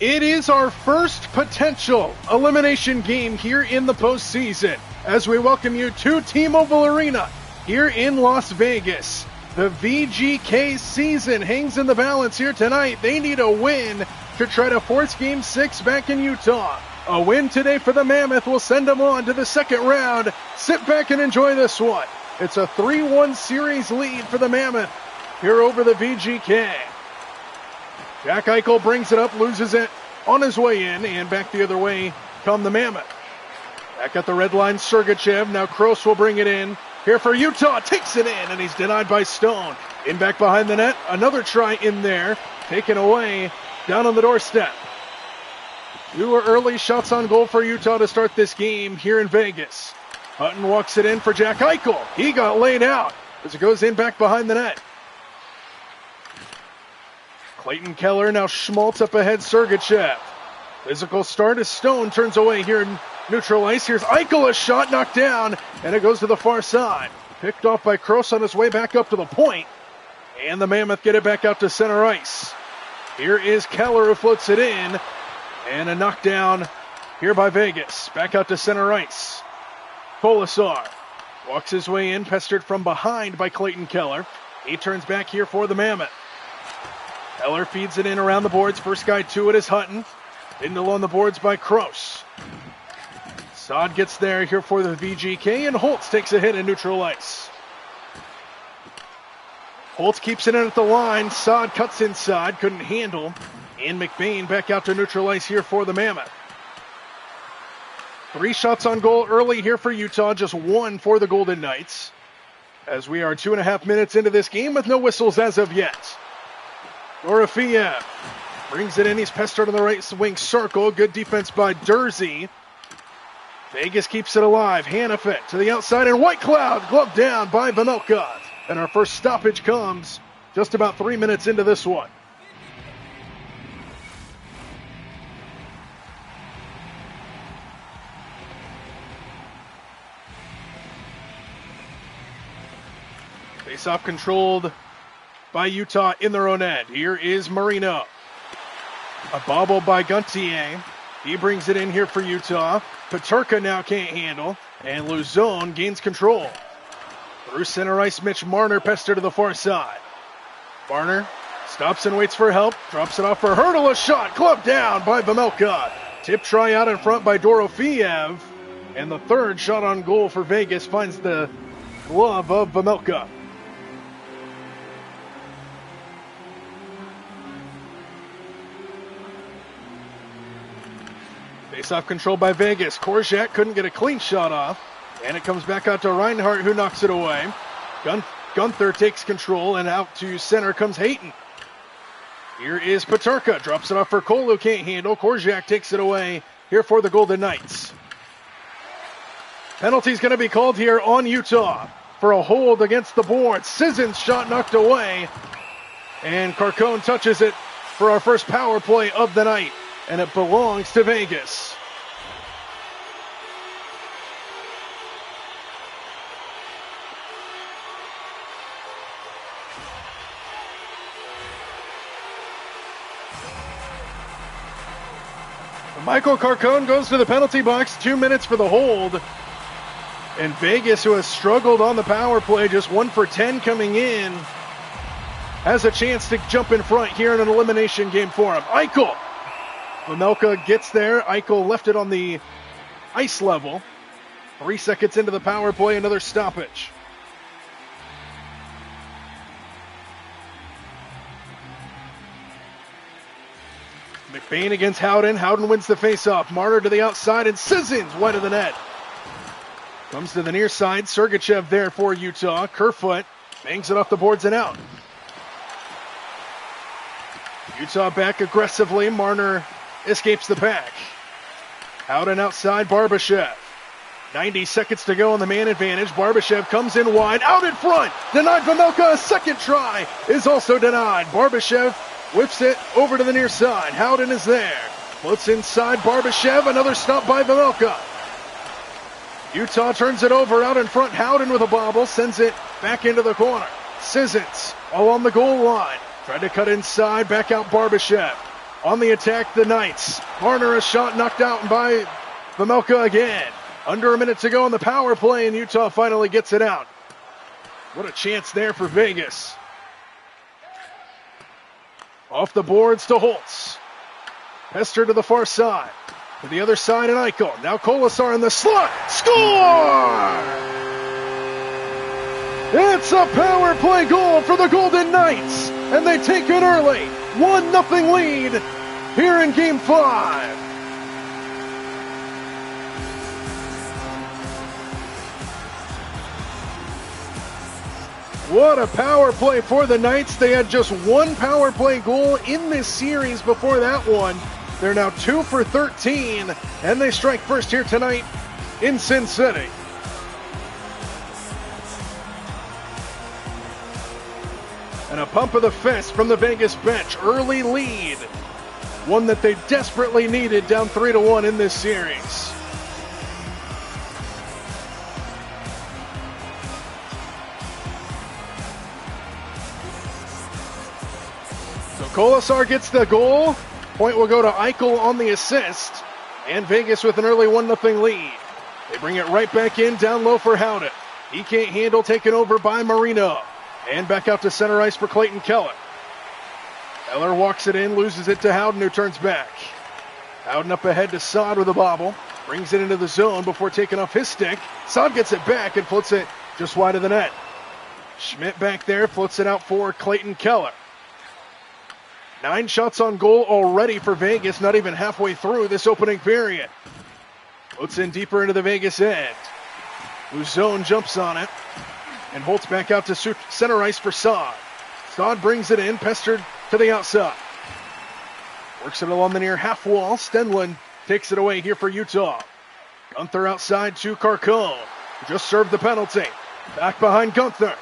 It is our first potential elimination game here in the postseason as we welcome you to T-Mobile Arena here in Las Vegas. The VGK season hangs in the balance here tonight. They need a win to try to force Game 6 back in Utah. A win today for the Mammoth will send them on to the second round. Sit back and enjoy this one. It's a 3-1 series lead for the Mammoth here over the VGK. Jack Eichel brings it up, loses it on his way in, and back the other way come the Mammoth. Back at the red line, Sergachev. Now Kroos will bring it in. Here for Utah, takes it in, and he's denied by Stone. In back behind the net, another try in there, taken away down on the doorstep. 2 early shots on goal for Utah to start this game here in Vegas. Hutton walks it in for Jack Eichel. He got laid out as it goes in back behind the net. Clayton Keller, now Schmaltz up ahead, Sergachev. Physical start as Stone turns away here in neutral ice. Here's Eichel, a shot knocked down, and it goes to the far side. Picked off by Kroos on his way back up to the point. And the Mammoth get it back out to center ice. Here is Keller who floats it in. And a knockdown here by Vegas. Back out to center ice. Kolasar walks his way in, pestered from behind by Clayton Keller. He turns back here for the Mammoth. Keller feeds it in around the boards. First guy to it is Hutton. Bindle on the boards by Kroos. Saad gets there here for the VGK, and Holtz takes a hit in neutral ice. Holtz keeps it in at the line. Saad cuts inside, couldn't handle. And McBain back out to neutral ice here for the Mammoth. 3 shots on goal early here for Utah, just 1 for the Golden Knights. As we are 2.5 minutes into this game with no whistles as of yet. Dorofeev brings it in. He's pestered on the right wing circle. Good defense by Dursey. Vegas keeps it alive. Hanifet to the outside, and Whitecloud gloved down by Vejmelka. And our first stoppage comes just about 3 minutes into this one. Face-off controlled by Utah in their own end. Here is Marino. A bobble by Guntier. He brings it in here for Utah. Peterka now can't handle. And Luzon gains control. Through center ice, Mitch Marner pestered to the far side. Marner stops and waits for help. Drops it off for Hurdle. A shot. Gloved down by Vejmelka. Tip try out in front by Dorofeev. And the third shot on goal for Vegas finds the glove of Vejmelka. Face-off controlled by Vegas. Korczak couldn't get a clean shot off. And it comes back out to Reinhart, who knocks it away. Gunther takes control, and out to center comes Hayton. Here is Peterka. Drops it off for Cole, who can't handle. Korczak takes it away here for the Golden Knights. Penalty's going to be called here on Utah for a hold against the board. Sisson's shot knocked away. And Carcone touches it for our first power play of the night. And it belongs to Vegas. Michael Carcone goes to the penalty box. 2 minutes for the hold. And Vegas, who has struggled on the power play, just 1 for 10 coming in, has a chance to jump in front here in an elimination game for him. Eichel. Vejmelka gets there. Eichel left it on the ice level. 3 seconds into the power play, another stoppage. McBain against Howden. Howden wins the faceoff. Marner to the outside, and Sissons wide of the net. Comes to the near side. Sergachev there for Utah. Kerfoot bangs it off the boards and out. Utah back aggressively. Marner escapes the pack. Howden outside, Barbashev. 90 seconds to go on the man advantage. Barbashev comes in wide, out in front. Denied Vejmelka. A second try is also denied. Barbashev whips it over to the near side. Howden is there. Floats inside. Barbashev. Another stop by Vejmelka. Utah turns it over out in front. Howden with a bobble. Sends it back into the corner. Sissons all on the goal line. Tried to cut inside. Back out Barbashev. On the attack, the Knights. Marner, a shot knocked out by Vejmelka again. Under a minute to go on the power play, and Utah finally gets it out. What a chance there for Vegas. Off the boards to Holtz. Pester to the far side. To the other side, and Eichel. Now Kolasar in the slot. Score! It's a power play goal for the Golden Knights, and they take it early. 1-0 lead here in Game 5. What a power play for the Knights. They had just one power play goal in this series before that one. They're now 2 for 13, and they strike first here tonight in Sin City. And a pump of the fist from the Vegas bench. Early lead. One that they desperately needed, down 3-1 in this series. So Kolasar gets the goal. Point will go to Eichel on the assist. And Vegas with an early 1-0 lead. They bring it right back in, down low for Howden. He can't handle, taken over by Marino. And back out to center ice for Clayton Keller. Keller walks it in, loses it to Howden, who turns back. Howden up ahead to Saad with a bobble. Brings it into the zone before taking off his stick. Saad gets it back and floats it just wide of the net. Schmidt back there, floats it out for Clayton Keller. 9 shots on goal already for Vegas, not even halfway through this opening period. Floats in deeper into the Vegas end. Luzon jumps on it. And Holtz back out to center ice for Saad. Saad brings it in, pestered to the outside. Works it along the near half wall. Stenlund takes it away here for Utah. Gunther outside to Carcone, who just served the penalty. Back behind Gunther.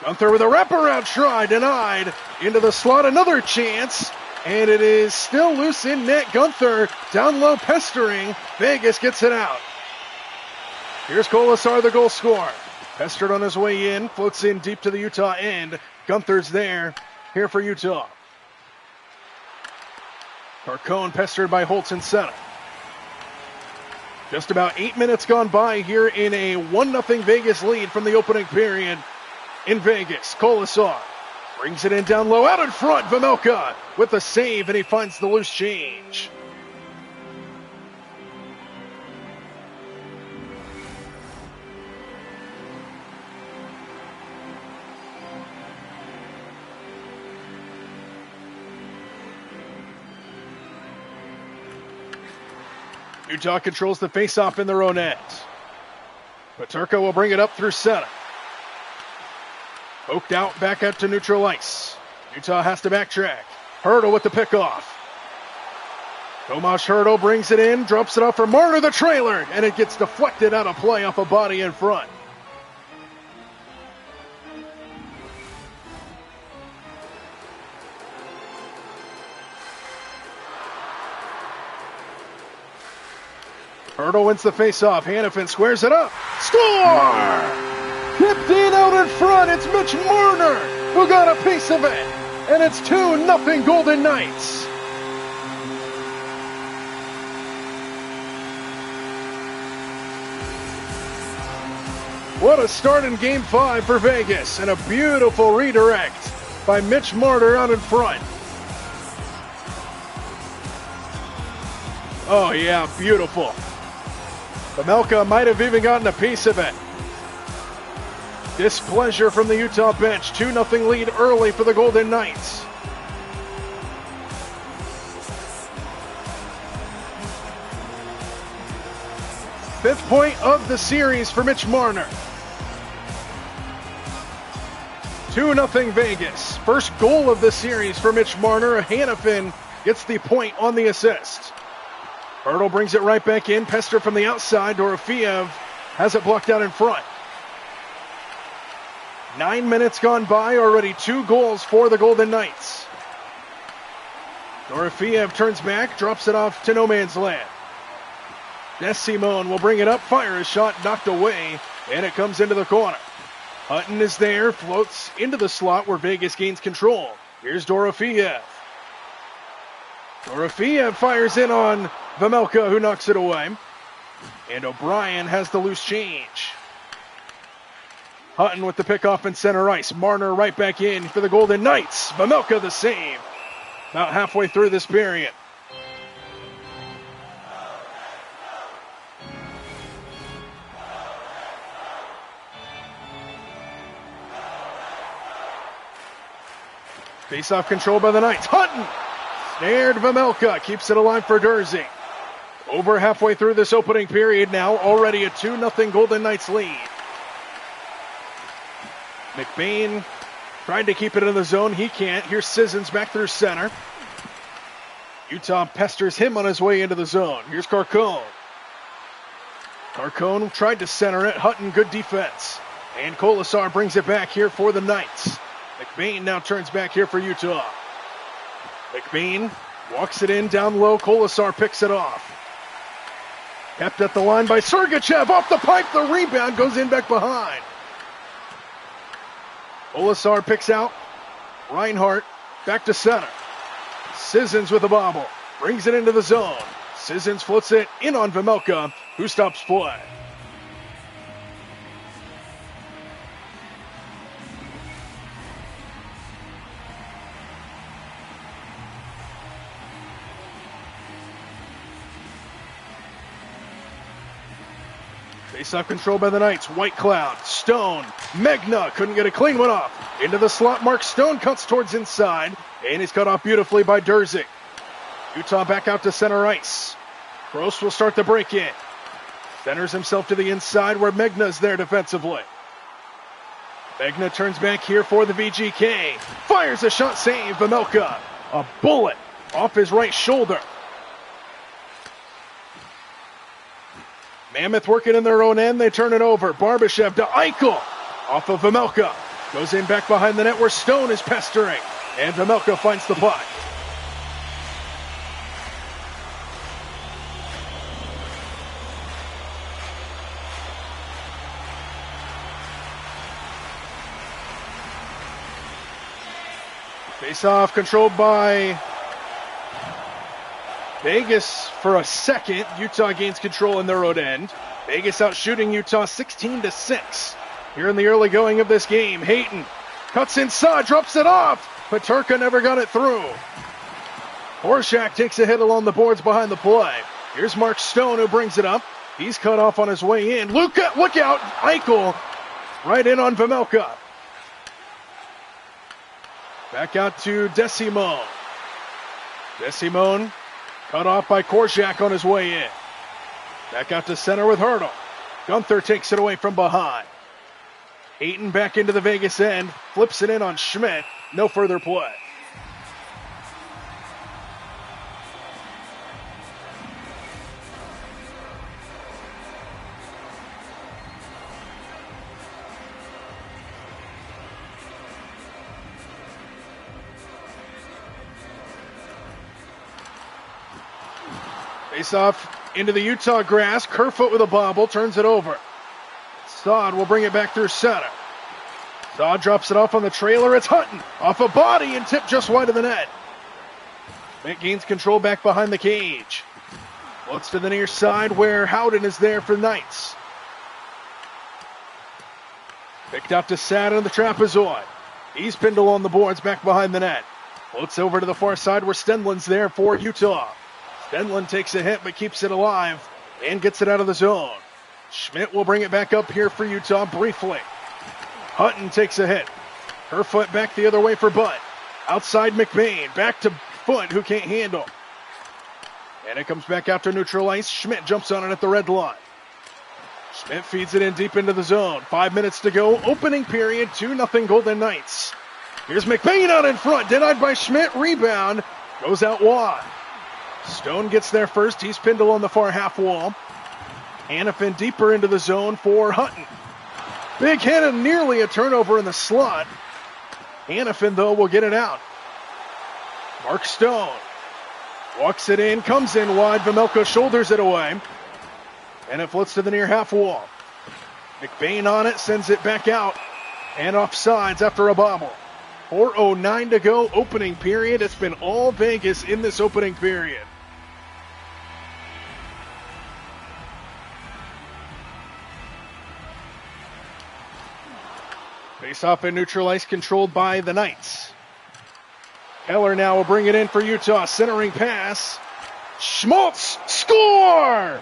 Gunther with a wraparound try, denied. Into the slot, another chance. And it is still loose in net. Gunther down low pestering. Vegas gets it out. Here's Kolasar, the goal scorer. Pestered on his way in, floats in deep to the Utah end. Gunther's there, here for Utah. Carcone pestered by Holtz in center. Just about 8 minutes gone by here in a 1-0 Vegas lead from the opening period in Vegas. Kolasar brings it in down low, out in front. Vejmelka with the save, and he finds the loose change. Utah controls the faceoff in their own end. Paterka will bring it up through center. Poked out, back out to neutral ice. Utah has to backtrack. Hertl with the pickoff. Tomas Hertl brings it in, drops it off for Marner, the trailer, and it gets deflected out of play off a body in front. Hertl wins the faceoff. Hanifin squares it up. Score! Tipped in out in front. It's Mitch Marner who got a piece of it. And it's 2-0 Golden Knights. What a start in Game 5 for Vegas. And a beautiful redirect by Mitch Marner out in front. Oh yeah, beautiful. Vejmelka might have even gotten a piece of it. Displeasure from the Utah bench. 2-0 lead early for the Golden Knights. Fifth point of the series for Mitch Marner. 2-0 Vegas. First goal of the series for Mitch Marner. Hanifin gets the point on the assist. Hertl brings it right back in. Pester from the outside. Dorofeev has it blocked out in front. 9 minutes gone by. Already 2 goals for the Golden Knights. Dorofeev turns back. Drops it off to no man's land. Desimone will bring it up. Fire a shot knocked away. And it comes into the corner. Hutton is there. Floats into the slot where Vegas gains control. Here's Dorofeev. Dorofeev fires in on Vejmelka, who knocks it away. And O'Brien has the loose change. Hutton with the pickoff in center ice. Marner right back in for the Golden Knights. Vejmelka the save. About halfway through this period. Face-off control by the Knights. Hutton! Snared Vejmelka. Keeps it alive for Durzi. Over halfway through this opening period now. Already a 2-0 Golden Knights lead. McBain tried to keep it in the zone. He can't. Here's Sissons back through center. Utah pesters him on his way into the zone. Here's Carcone. Carcone tried to center it. Hutton, good defense. And Kolasar brings it back here for the Knights. McBain now turns back here for Utah. McBain walks it in down low. Kolasar picks it off. Kept at the line by Sergachev. Off the pipe. The rebound goes in back behind. Kolasar picks out. Reinhart back to center. Sissons with the bobble. Brings it into the zone. Sissons floats it in on Vejmelka, who stops play. Face-off control by the Knights. White Cloud. Stone. Megna couldn't get a clean one off. Into the slot. Mark Stone cuts towards inside. And he's cut off beautifully by Durzi. Utah back out to center ice. Gross will start the break in. Centers himself to the inside where Megna's there defensively. Megna turns back here for the VGK. Fires a shot save. Vejmelka. A bullet off his right shoulder. Mammoth working in their own end. They turn it over. Barbashev to Eichel. Off of Vejmelka. Goes in back behind the net where Stone is pestering. And Vejmelka finds the puck. Face-off controlled by Vegas for a second. Utah gains control in their own end. Vegas out shooting Utah 16-6. Here in the early going of this game, Hayton cuts inside, drops it off. Peterka never got it through. Horshak takes a hit along the boards behind the play. Here's Mark Stone who brings it up. He's cut off on his way in. Look out, Eichel right in on Vejmelka. Back out to Desimone. Desimone cut off by Korczak on his way in. Back out to center with Hurdle. Gunther takes it away from behind. Hayton back into the Vegas end. Flips it in on Schmidt. No further play. Face off into the Utah grass. Kerfoot with a bobble. Turns it over. Saad will bring it back through center. Saad drops it off on the trailer. It's Hutton. Off a body and tipped just wide of the net. Mick gains control back behind the cage. Looks to the near side where Howden is there for the Knights. Picked up to Saad on the trapezoid. He's pinned along the boards back behind the net. Floats over to the far side where Stenlund's there for Utah. Stenlund takes a hit but keeps it alive and gets it out of the zone. Schmidt will bring it back up here for Utah briefly. Hutton takes a hit. Kerfoot back the other way for Butt. Outside McBain. Back to Foot who can't handle. And it comes back out to neutral ice. Schmidt jumps on it at the red line. Schmidt feeds it in deep into the zone. 5 minutes to go. Opening period. 2-0 Golden Knights. Here's McBain out in front. Denied by Schmidt. Rebound. Goes out wide. Stone gets there first. He's pinned along the far half wall. Hannafin deeper into the zone for Hutton. Big hit and nearly a turnover in the slot. Hannafin, though, will get it out. Mark Stone walks it in, comes in wide. Vejmelka shoulders it away. And it floats to the near half wall. McBain on it, sends it back out. And off sides after a bobble. 4:09 to go, opening period. It's been all Vegas in this opening period. Face-off and neutral ice controlled by the Knights. Keller now will bring it in for Utah. Centering pass. Schmaltz, score!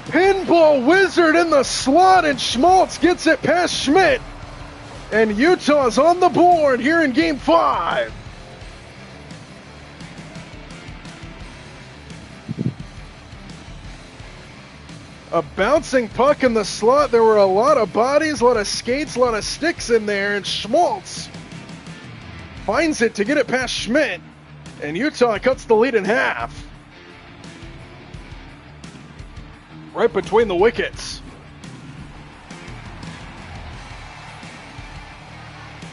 Pinball wizard in the slot, and Schmaltz gets it past Schmidt. And Utah's on the board here in Game 5. A bouncing puck in the slot. There were a lot of bodies, a lot of skates, a lot of sticks in there, and Schmaltz finds it to get it past Schmidt, and Utah cuts the lead in half. Right between the wickets.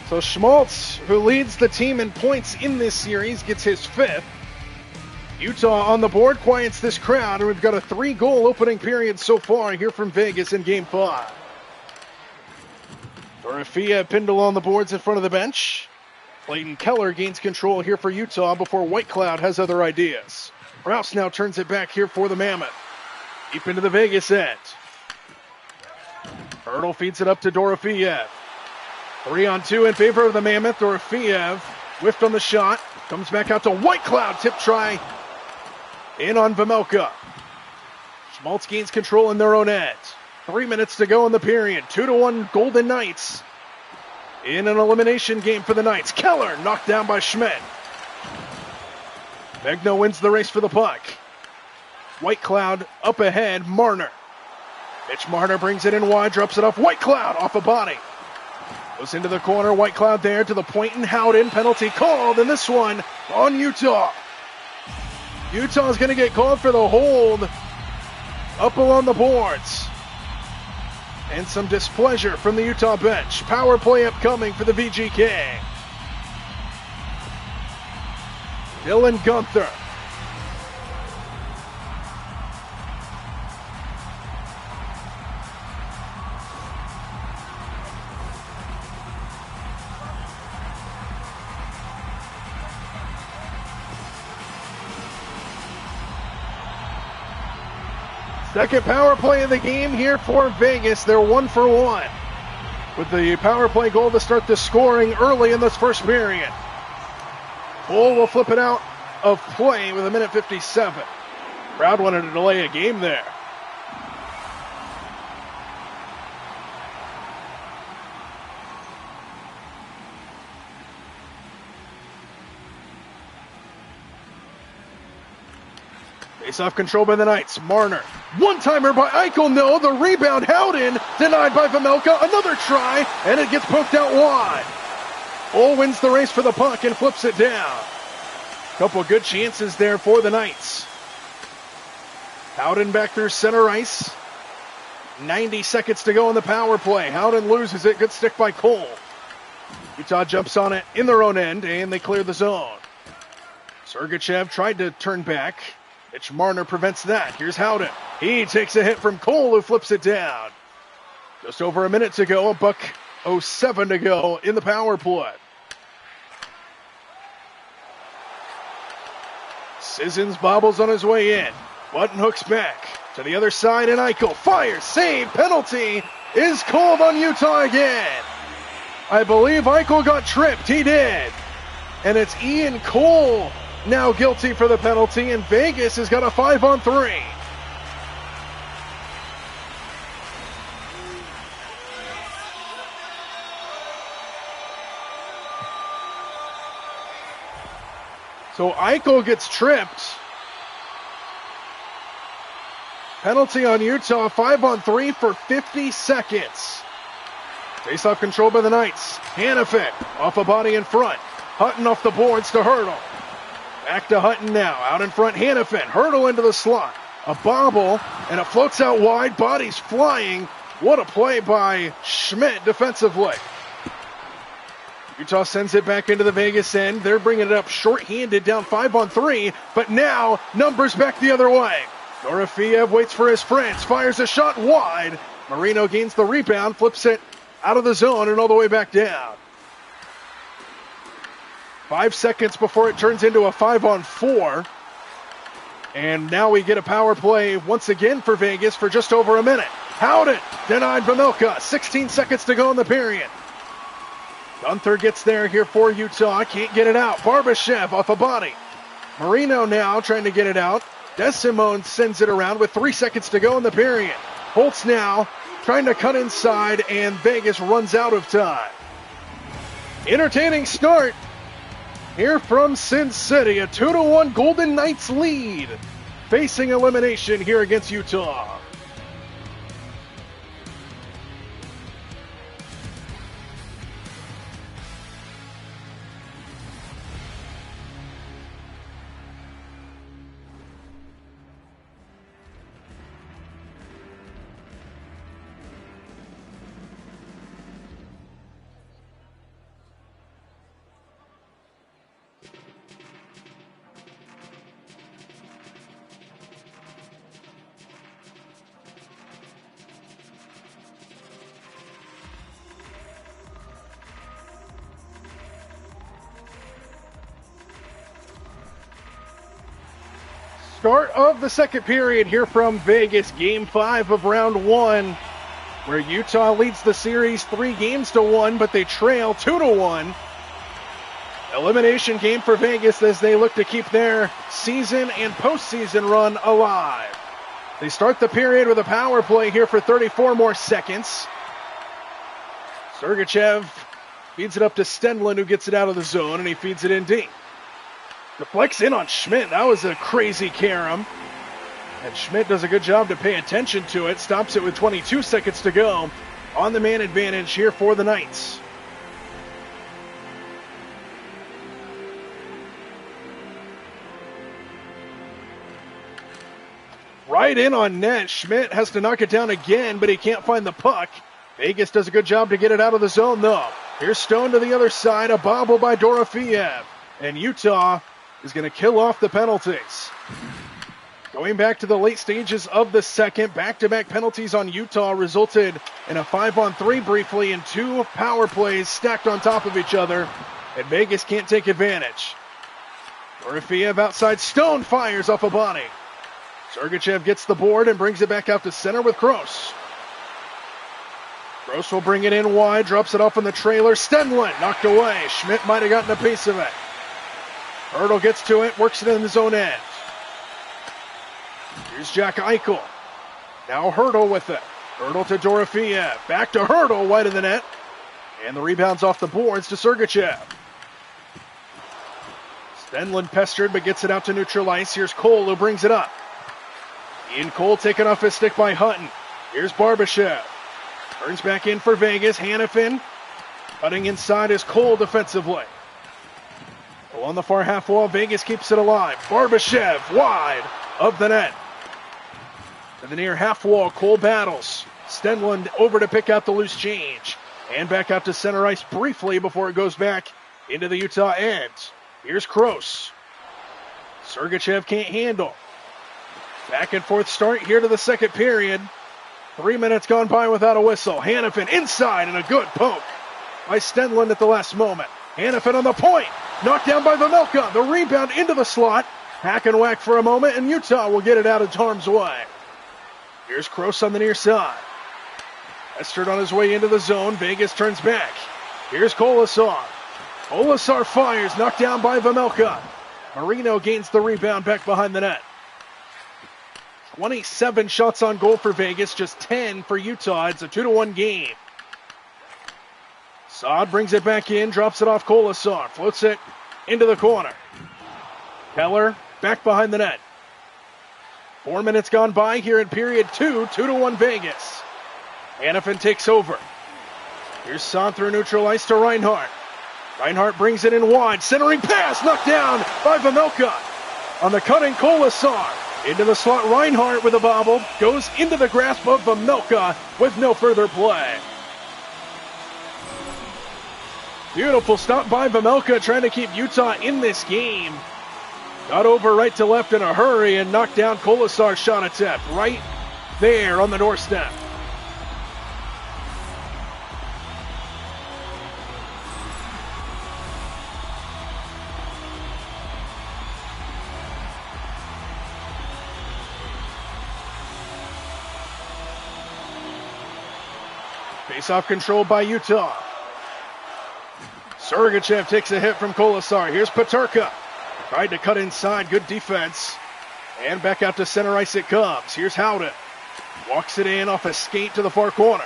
So Schmaltz, who leads the team in points in this series, gets his 5th. Utah on the board, quiets this crowd, and we've got a 3-goal opening period so far here from Vegas in Game 5. Dorofia Pindle on the boards in front of the bench. Clayton Keller gains control here for Utah before White Cloud has other ideas. Rouse now turns it back here for the Mammoth. Deep into the Vegas end. Hurdle feeds it up to Dorofiev. 3-on-2 in favor of the Mammoth. Dorofiev whiffed on the shot. Comes back out to White Cloud. Tip try in on Vejmelka. Schmaltz gains control in their own end. 3 minutes to go in the period. 2-1 Golden Knights in an elimination game for the Knights. Keller knocked down by Schmidt. Megna wins the race for the puck. White Cloud up ahead. Marner. Mitch Marner brings it in wide, drops it off. White Cloud off a body. Goes into the corner. White Cloud there to the point, and Howden. Penalty called, and this one on Utah. Utah's going to get called for the hold up along the boards. And some displeasure from the Utah bench. Power play upcoming for the VGK. Dylan Gunther. Second power play of the game here for Vegas. They're 1 for 1 with the power play goal to start the scoring early in this first period. Bull will flip it out of play with 1:57. Crowd wanted to delay a game there. Face-off control by the Knights. Marner. One-timer by Eichel. No, the rebound. Howden denied by Vejmelka. Another try, and it gets poked out wide. Bull wins the race for the puck and flips it down. Couple good chances there for the Knights. Howden back through center ice. 90 seconds to go in the power play. Howden loses it. Good stick by Cole. Utah jumps on it in their own end, and they clear the zone. Sergachev tried to turn back. Mitch Marner prevents that. Here's Howden. He takes a hit from Cole, who flips it down. Just over a minute to go. $1:07 to go in the power play. Sissons bobbles on his way in. Button hooks back to the other side, and Eichel fires. Save. Penalty is called on Utah again. I believe Eichel got tripped. He did. And it's Ian Cole now guilty for the penalty, and Vegas has got a 5-on-3. So Eichel gets tripped. Penalty on Utah, 5-on-3 for 50 seconds. Face-off control by the Knights. Hannafin off a body in front. Hutton off the boards to Hurdle. Back to Hutton now. Out in front, Hannafin. Hurdle into the slot. A bobble, and it floats out wide. Bodies flying. What a play by Schmidt defensively. Utah sends it back into the Vegas end. They're bringing it up short-handed, down 5-on-3. But now, numbers back the other way. Dorofiev waits for his friends. Fires a shot wide. Marino gains the rebound. Flips it out of the zone and all the way back down. 5 seconds before it turns into a 5-on-4. And now we get a power play once again for Vegas for just over a minute. Howden denied Vamilka. 16 seconds to go in the period. Gunther gets there here for Utah. Can't get it out. Barbashev off a body. Marino now trying to get it out. DeSimone sends it around with 3 seconds to go in the period. Holtz now trying to cut inside, and Vegas runs out of time. Entertaining start here from Sin City. A 2-1 Golden Knights lead, facing elimination here against Utah. Start of the second period here from Vegas, Game 5 of Round 1, where Utah leads the series 3-1, but they trail 2-1. Elimination game for Vegas as they look to keep their season and postseason run alive. They start the period with a power play here for 34 more seconds. Sergachev feeds it up to Stenlund, who gets it out of the zone, and he feeds it in deep. Deflects in on Schmidt. That was a crazy carom. And Schmidt does a good job to pay attention to it. Stops it with 22 seconds to go. On the man advantage here for the Knights. Right in on net. Schmidt has to knock it down again, but he can't find the puck. Vegas does a good job to get it out of the zone, though. Here's Stone to the other side. A bobble by Dorofeev. And Utah is going to kill off the penalties. Going back to the late stages of the second, back-to-back penalties on Utah resulted in a 5-on-3 briefly and 2 power plays stacked on top of each other, and Vegas can't take advantage. Dorofeev outside. Stone fires off a body. Sergachev gets the board and brings it back out to center with Gross. Gross will bring it in wide, drops it off in the trailer. Stenlund knocked away. Schmidt might have gotten a piece of it. Hurdle gets to it, works it in his own end. Here's Jack Eichel. Now Hurdle with it. Hurdle to Dorofeev. Back to Hurdle, wide of the net. And the rebound's off the boards to Sergachev. Stenlund pestered, but gets it out to neutral ice. Here's Cole, who brings it up. Ian Cole taken off his stick by Hutton. Here's Barbashev. Turns back in for Vegas. Hannafin cutting inside is Cole defensively. On the far half wall, Vegas keeps it alive. Barbashev wide of the net. To the near half wall, Cole battles. Stenlund over to pick out the loose change. And back out to center ice briefly before it goes back into the Utah end. Here's Kroos. Sergachev can't handle. Back and forth start here to the second period. 3 minutes gone by without a whistle. Hannafin inside and a good poke by Stenlund at the last moment. Hannafin on the point. Knocked down by Vamilka. The rebound into the slot. Hack and whack for a moment, and Utah will get it out of harm's way. Here's Kroos on the near side. Pestered on his way into the zone. Vegas turns back. Here's Kolasar. Kolasar fires. Knocked down by Vamilka. Marino gains the rebound back behind the net. 27 shots on goal for Vegas. Just 10 for Utah. It's a 2-1 game. Saad brings it back in, drops it off Kolasar, floats it into the corner. Keller back behind the net. 4 minutes gone by here in period 2, 2-1 Vegas. Hannafin takes over. Here's Saad through neutral ice to Reinhart. Reinhart brings it in wide, centering pass, knocked down by Vamilka. On the cutting Kolasar, into the slot Reinhart with a bobble, goes into the grasp of Vamilka with no further play. Beautiful stop by Vamilka, trying to keep Utah in this game. Got over right to left in a hurry and knocked down Kolasar's shot attempt right there on the doorstep. Face-off controlled by Utah. Sergachev takes a hit from Kolasar. Here's Peterka. Tried to cut inside. Good defense. And back out to center ice it comes. Here's Howden. Walks it in off a skate to the far corner.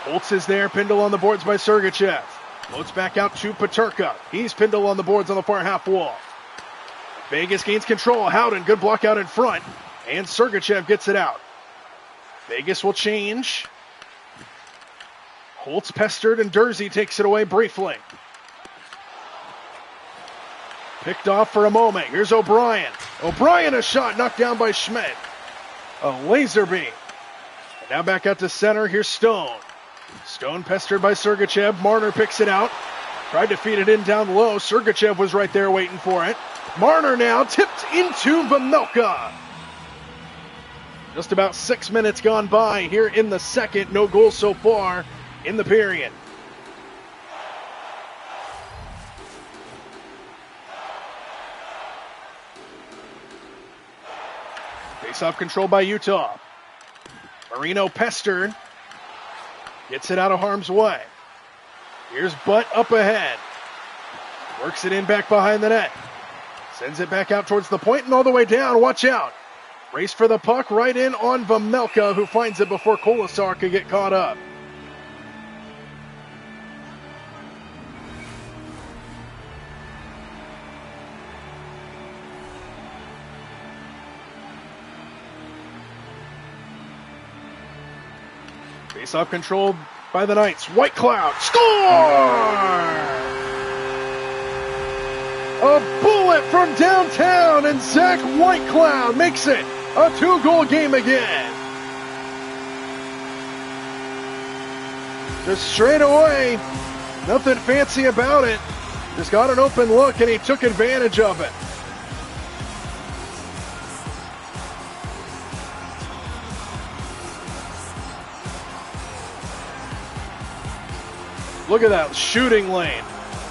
Holtz is there. Pindle on the boards by Sergachev. Floats back out to Peterka. He's Pindle on the boards on the far half wall. Vegas gains control. Howden, good block out in front. And Sergachev gets it out. Vegas will change. Holtz pestered and Dursey takes it away briefly. Picked off for a moment. Here's O'Brien. O'Brien, a shot knocked down by Schmidt. A laser beam. And now back out to center. Here's Stone. Stone pestered by Sergachev. Marner picks it out. Tried to feed it in down low. Sergachev was right there waiting for it. Marner now tipped into Vejmelka. Just about 6 minutes gone by here in the second. No goals so far in the period. Face-off controlled by Utah. Marino pestered. Gets it out of harm's way. Here's Butt up ahead. Works it in back behind the net. Sends it back out towards the point and all the way down. Watch out. Race for the puck right in on Vejmelka, who finds it before Kolasar could get caught up. Face-off controlled by the Knights. White Cloud. Score! A bullet from downtown, and Zach Whitecloud makes it a 2-goal game again. Just straight away, nothing fancy about it. Just got an open look, and he took advantage of it. Look at that shooting lane.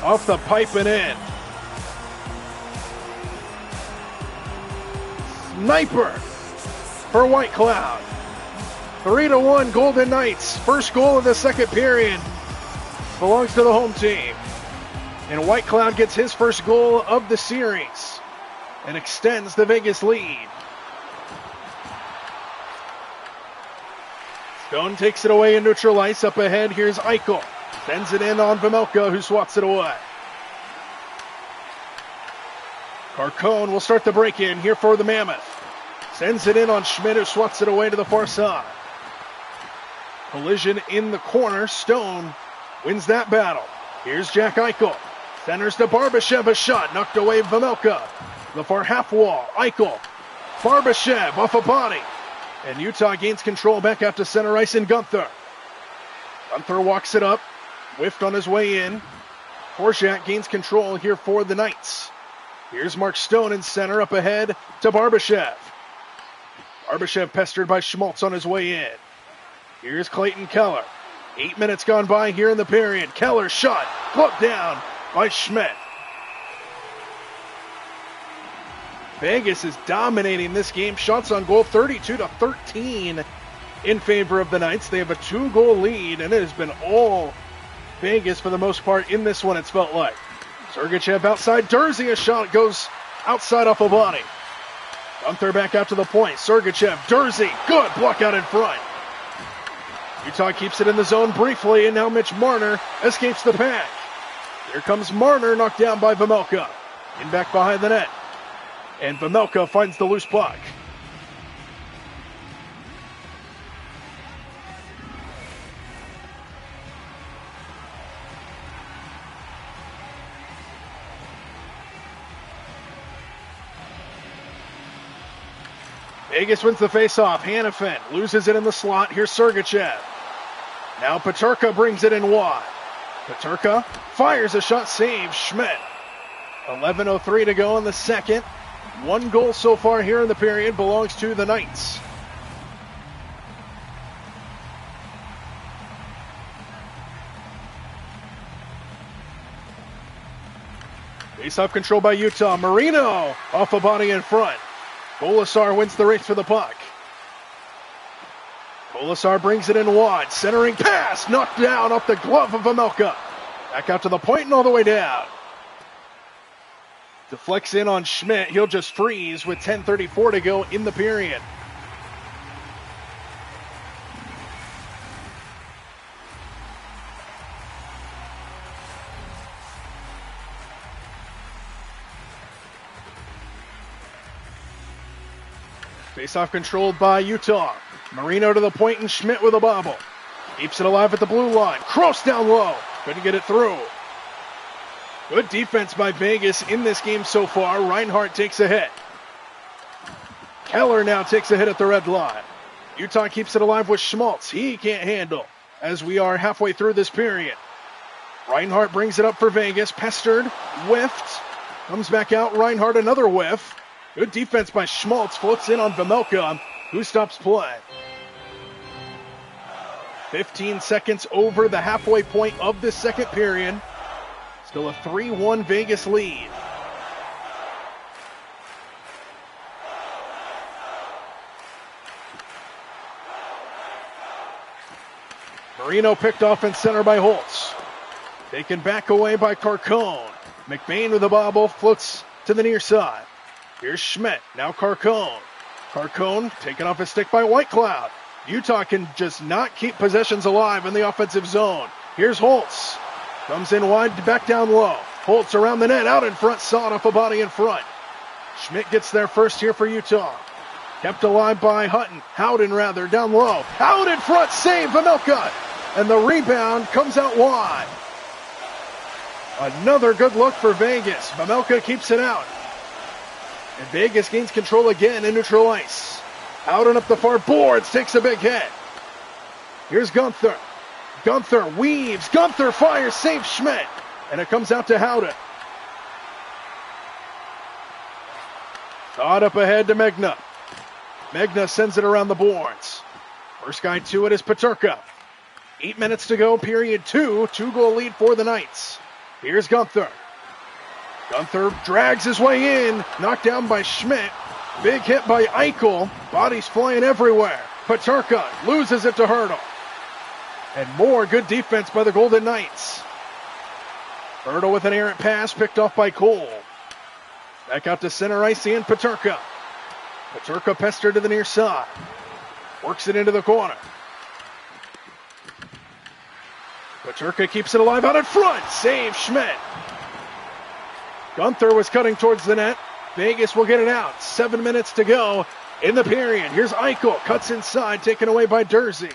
Off the pipe and in. Sniper for White Cloud. 3-1 Golden Knights. First goal of the second period belongs to the home team. And White Cloud gets his first goal of the series and extends the Vegas lead. Stone takes it away in neutral ice. Up ahead, here's Eichel. Sends it in on Vejmelka, who swats it away. Carcone will start the break-in here for the Mammoth. Sends it in on Schmidt, who swats it away to the far side. Collision in the corner. Stone wins that battle. Here's Jack Eichel. Centers to Barbashev, a shot. Knocked away Vejmelka. The far half wall. Eichel. Barbashev off a body. And Utah gains control back out to center ice in Gunther. Gunther walks it up. Whiffed on his way in. Horschak gains control here for the Knights. Here's Mark Stone in center, up ahead to Barbashev. Barbashev pestered by Schmaltz on his way in. Here's Clayton Keller. 8 minutes gone by here in the period. Keller's shot, clubbed down by Schmidt. Vegas is dominating this game. Shots on goal 32-13 in favor of the Knights. They have a 2-goal lead, and it has been all Vegas for the most part in this one, it's felt like. Sergachev outside. Dursey, a shot goes outside off a body. Gunther back out to the point. Sergachev, Dursey, good block out in front. Utah keeps it in the zone briefly, and now Mitch Marner escapes the pack. Here comes Marner, knocked down by Vejmelka. In back behind the net. And Vejmelka finds the loose puck. Vegas wins the faceoff. Hannafin loses it in the slot. Here's Sergachev. Now Peterka brings it in wide. Peterka fires a shot, saves Schmidt. 11:03 to go in the second. 1 goal so far here in the period belongs to the Knights. Face-off control by Utah. Marino off a body in front. Kolasar wins the race for the puck. Kolasar brings it in wide. Centering pass. Knocked down off the glove of Vejmelka. Back out to the point and all the way down. Deflects in on Schmidt. He'll just freeze with 10:34 to go in the period. Face-off controlled by Utah. Marino to the point and Schmidt with a bobble. Keeps it alive at the blue line. Kroos down low. Couldn't get it through. Good defense by Vegas in this game so far. Reinhart takes a hit. Keller now takes a hit at the red line. Utah keeps it alive with Schmaltz. He can't handle as we are halfway through this period. Reinhart brings it up for Vegas. Pestered. Whiffed. Comes back out. Reinhart another whiff. Good defense by Schmaltz. Floats in on Vejmelka, who stops play. 15 seconds over the halfway point of this second period. Still a 3-1 Vegas lead. Marino picked off in center by Holtz. Taken back away by Carcone. McBain with a bobble, floats to the near side. Here's Schmidt, now Carcone. Carcone taken off his stick by Whitecloud. Utah can just not keep possessions alive in the offensive zone. Here's Holtz. Comes in wide, back down low. Holtz around the net, out in front, sawed off a body in front. Schmidt gets there first here for Utah. Kept alive by Howden rather, down low. Out in front, save Vejmelka. And the rebound comes out wide. Another good look for Vegas. Vejmelka keeps it out. And Vegas gains control again in neutral ice. Howden up the far boards, takes a big hit. Here's Gunther. Gunther weaves. Gunther fires, saves Schmidt. And it comes out to Howden. Caught up ahead to Megna. Megna sends it around the boards. First guy to it is Peterka. 8 minutes to go, period 2. 2-goal lead for the Knights. Here's Gunther. Gunther drags his way in. Knocked down by Schmidt. Big hit by Eichel. Bodies flying everywhere. Peterka loses it to Hurdle. And more good defense by the Golden Knights. Hurdle with an errant pass picked off by Cole. Back out to center ice and Peterka. Peterka pestered to the near side. Works it into the corner. Peterka keeps it alive out in front. Save Schmidt. Gunther was cutting towards the net. Vegas will get it out. 7 minutes to go in the period. Here's Eichel. Cuts inside. Taken away by Dursey.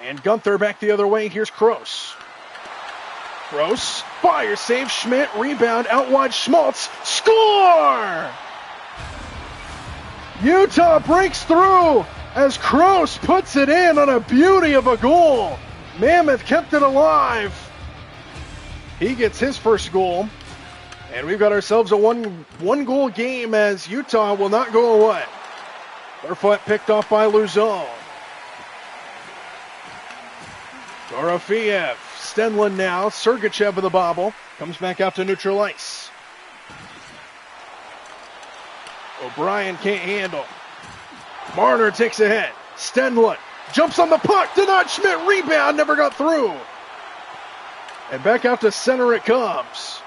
And Gunther back the other way. Here's Kroos. Kroos. Fire. Save Schmidt. Rebound. Out wide. Schmaltz. Score! Utah breaks through as Kroos puts it in on a beauty of a goal. Mammoth kept it alive. He gets his first goal. And we've got ourselves a one-goal game as Utah will not go away. Barefoot picked off by Luzon. Dorofeev, Stenlund now. Sergachev with a bobble. Comes back out to neutral ice. O'Brien can't handle. Marner takes a hit. Stenlund jumps on the puck. Denied Schmidt. Rebound. Never got through. And back out to center it comes.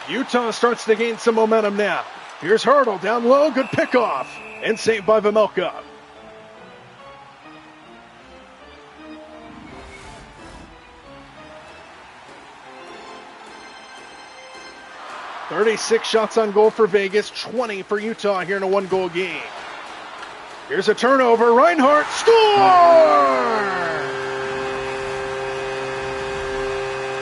Utah starts to gain some momentum now. Here's Hurdle down low. Good pickoff. And saved by Vejmelka. "36 shots on goal for Vegas, 20 for Utah here in a one-goal game." Here's a turnover. Reinhart score!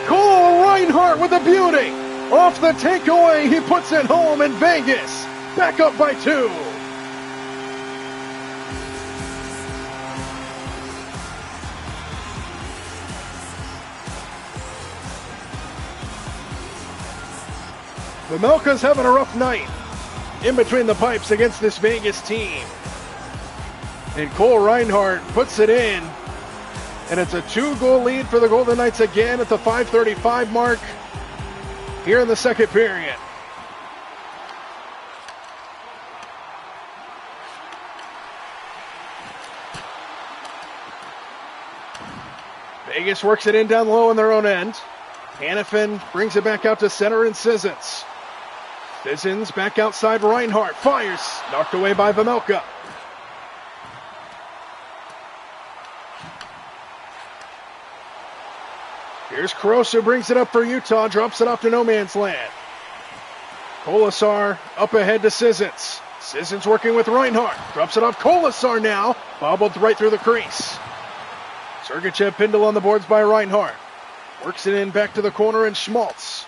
Cole Reinhart with a beauty. Off the takeaway, he puts it home in Vegas. Back up by 2. Vejmelka's having a rough night in between the pipes against this Vegas team. And Cole Reinhart puts it in. And it's a 2-goal lead for the Golden Knights again at the 5:35 mark here in the second period. Vegas works it in down low in their own end. Hannafin brings it back out to center and Sissons. Sissons back outside Reinhardt. Fires. Knocked away by Vejmelka. Here's Kroos who brings it up for Utah. Drops it off to no man's land. Kolasar up ahead to Sissons. Sissons working with Reinhardt. Drops it off Kolasar now. Bobbled right through the crease. Sergachev Pindle on the boards by Reinhardt. Works it in back to the corner and Schmaltz.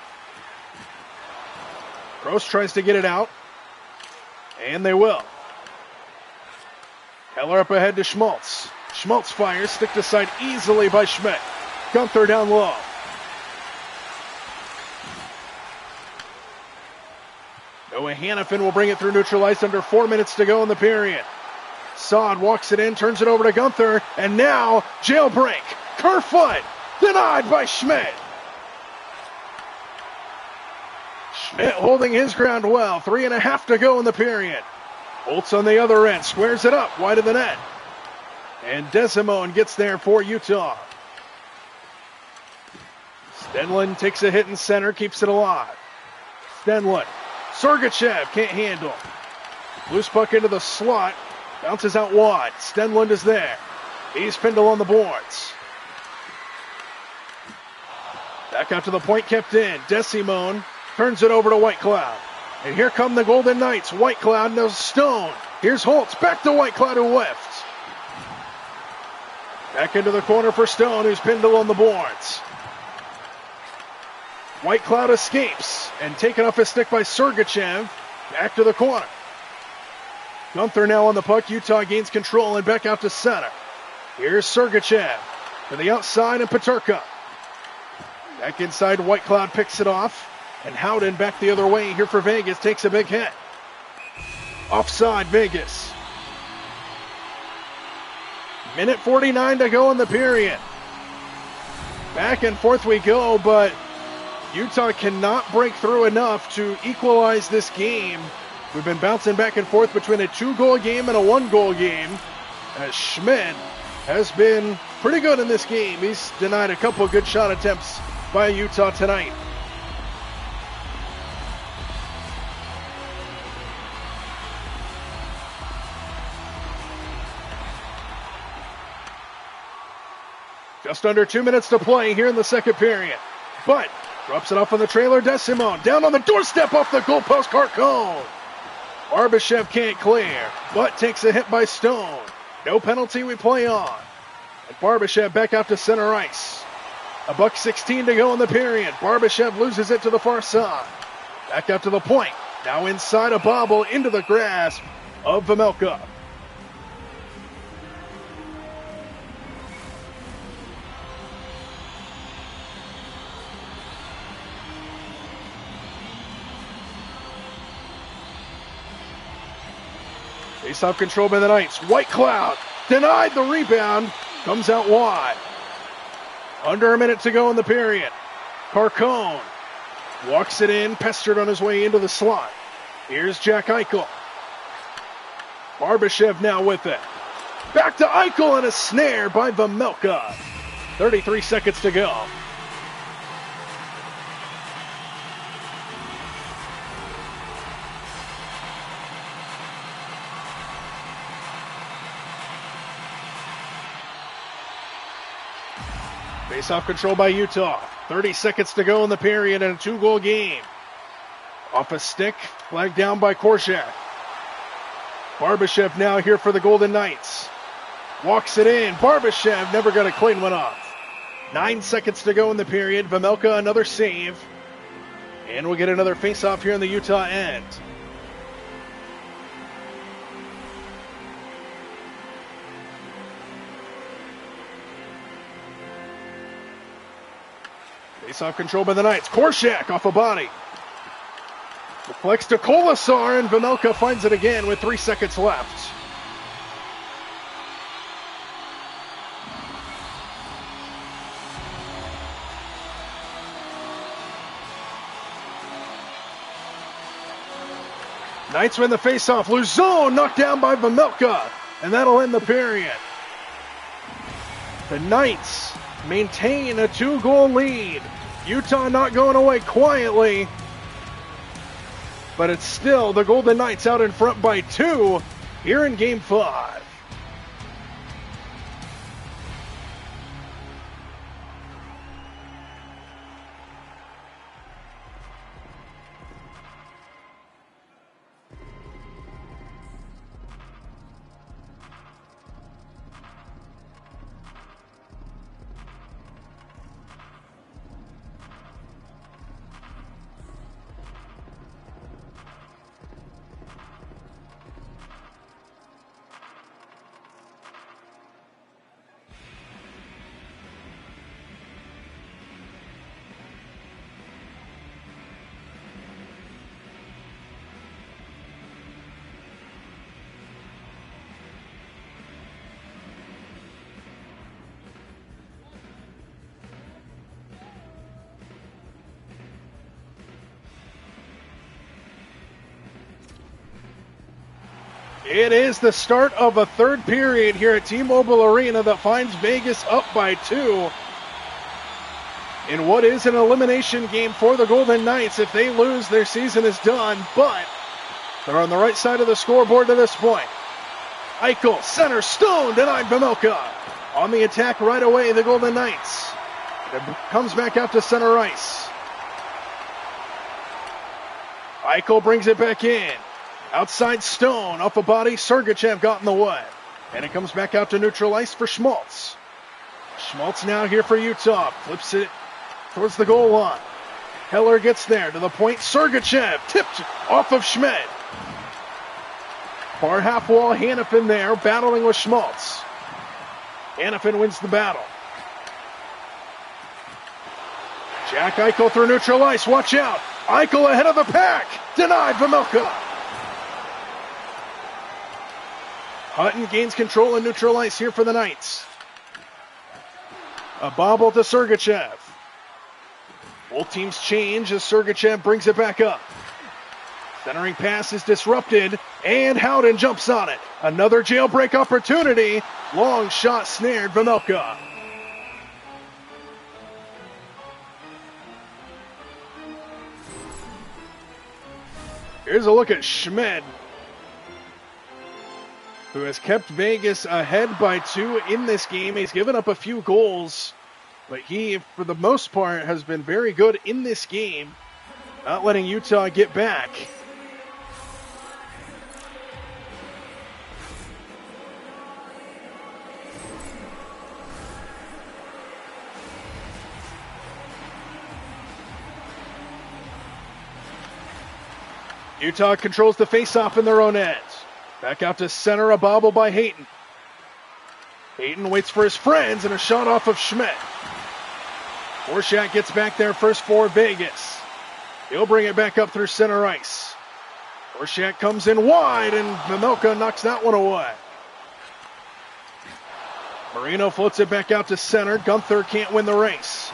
Kroos tries to get it out. And they will. Heller up ahead to Schmaltz. Schmaltz fires. Stick to side easily by Schmidt. Gunther down low. Noah Hannafin will bring it through neutral ice under 4 minutes to go in the period. Saad walks it in, turns it over to Gunther, and now jailbreak. Kerfoot denied by Schmidt. Schmidt holding his ground well. 3.5 to go in the period. Holtz on the other end, squares it up wide of the net. And Desimone gets there for Utah. Stenlund takes a hit in center, keeps it alive. Stenlund. Sergachev can't handle. Loose puck into the slot. Bounces out wide. Stenlund is there. He's Pindle on the boards. Back out to the point, kept in. Desimone turns it over to Whitecloud. And here come the Golden Knights. Whitecloud no Stone. Here's Holtz. Back to Whitecloud who whiffed. Back into the corner for Stone, who's Pindle on the boards. Whitecloud escapes and taken off his stick by Sergachev. Back to the corner. Gunther now on the puck. Utah gains control and back out to center. Here's Sergachev to the outside and Peterka. Back inside, Whitecloud picks it off. And Howden back the other way here for Vegas. Takes a big hit. Offside Vegas. Minute 49 to go in the period. Back and forth we go, but Utah cannot break through enough to equalize this game. We've been bouncing back and forth between a 2-goal game and a 1-goal game. As Schmidt has been pretty good in this game. He's denied a couple of good shot attempts by Utah tonight. Just under 2 minutes to play here in the second period. But drops it off on the trailer. Desimone down on the doorstep off the goalpost. Carcone. Barbashev can't clear, but takes a hit by Stone. No penalty, we play on. And Barbashev back out to center ice. $1:16 to go in the period. Barbashev loses it to the far side. Back out to the point. Now inside a bobble into the grasp of Vejmelka. Face-off control by the Knights. Whitecloud denied the rebound. Comes out wide. Under a minute to go in the period. Carcone walks it in, pestered on his way into the slot. Here's Jack Eichel. Barbashev now with it. Back to Eichel and a snare by Vejmelka. 33 seconds to go. Face-off control by Utah. 30 seconds to go in the period in a 2-goal game. Off a stick, flagged down by Korshak. Barbashev now here for the Golden Knights. Walks it in. Barbashev never got a clean one off. 9 seconds to go in the period. Vejmelka another save. And we'll get another face-off here in the Utah end. Face-off control by the Knights. Korshak off a body. Deflects to Kolasar, and Vejmelka finds it again with 3 seconds left. Knights win the face-off. Luzon knocked down by Vejmelka, and that'll end the period. The Knights maintain a 2-goal lead. Utah not going away quietly, but it's still the Golden Knights out in front by 2 here in Game 5. It is the start of a third period here at T-Mobile Arena that finds Vegas up by 2 in what is an elimination game for the Golden Knights. If they lose, their season is done, but they're on the right side of the scoreboard to this point. Eichel, center, Stone, denied Vejmelka. On the attack right away, the Golden Knights. It comes back out to center ice. Eichel brings it back in. Outside Stone, off a body, Sergachev got in the way. And it comes back out to neutral ice for Schmaltz. Schmaltz now here for Utah. Flips it towards the goal line. Heller gets there to the point. Sergachev tipped off of Schmidt. Far half wall, Hanifin there battling with Schmaltz. Hanifin wins the battle. Jack Eichel through neutral ice. Watch out. Eichel ahead of the pack. Denied Vejmelka. Hutton gains control in neutral ice here for the Knights. A bobble to Sergachev. Both teams change as Sergachev brings it back up. Centering pass is disrupted, and Howden jumps on it. Another jailbreak opportunity. Long shot snared Vejmelka. Here's a look at Schmidt, who has kept Vegas ahead by 2 in this game. He's given up a few goals, but he, for the most part, has been very good in this game, not letting Utah get back. Utah controls the faceoff in their own end. Back out to center, a bobble by Hayton. Hayton waits for his friends, and a shot off of Schmidt. Voracek gets back there first for Vegas. He'll bring it back up through center ice. Voracek comes in wide, and Vejmelka knocks that one away. Marino floats it back out to center. Gunther can't win the race.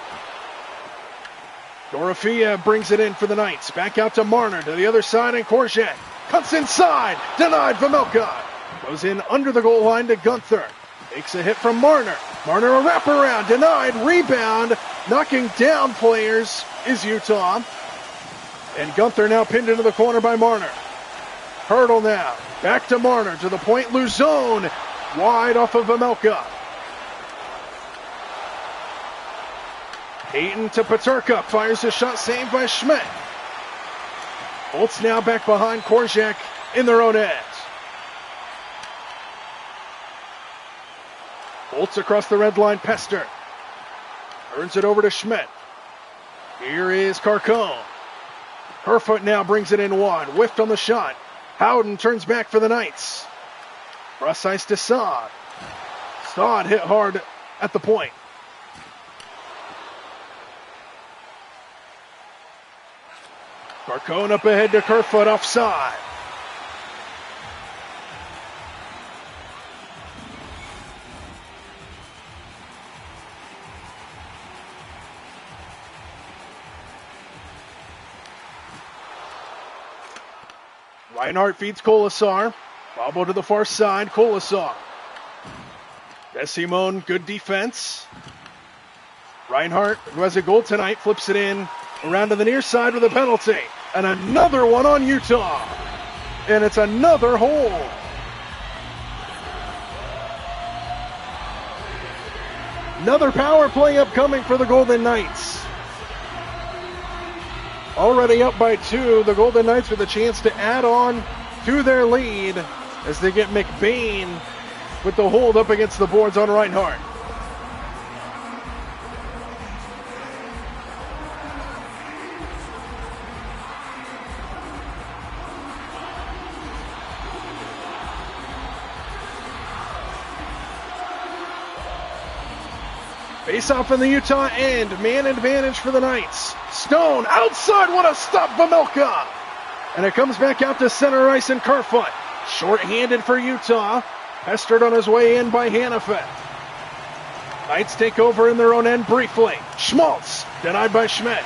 Dorofeev brings it in for the Knights. Back out to Marner to the other side, and Korczak cuts inside. Denied Vejmelka. Goes in under the goal line to Gunther. Takes a hit from Marner. Marner a wraparound. Denied. Rebound. Knocking down players is Utah. And Gunther now pinned into the corner by Marner. Hurdle now. Back to Marner to the point. Luzone. Wide off of Vejmelka. Hayton to Peterka. Fires a shot saved by Schmidt. Bolts now back behind Korczak in their own end. Bolts across the red line. Pester turns it over to Schmidt. Here is Carcone. Kerfoot now brings it in wide. Whiffed on the shot. Howden turns back for the Knights. Cross ice to Saad. Saad hit hard at the point. Carcone up ahead to Kerfoot offside. Reinhardt feeds Colasar. Bobble to the far side. Colasar. Desimone, good defense. Reinhardt, who has a goal tonight, flips it in around to the near side with a penalty. And another one on Utah. And it's another hole. Another power play upcoming for the Golden Knights. Already up by 2, the Golden Knights with a chance to add on to their lead as they get McBain with the hold up against the boards on Reinhardt. Face off in the Utah end. Man advantage for the Knights. Stone outside. What a stop, Vejmelka. And it comes back out to center ice and Kerfoot. Short-handed for Utah. Pestered on his way in by Hannafin. Knights take over in their own end briefly. Schmaltz denied by Schmidt.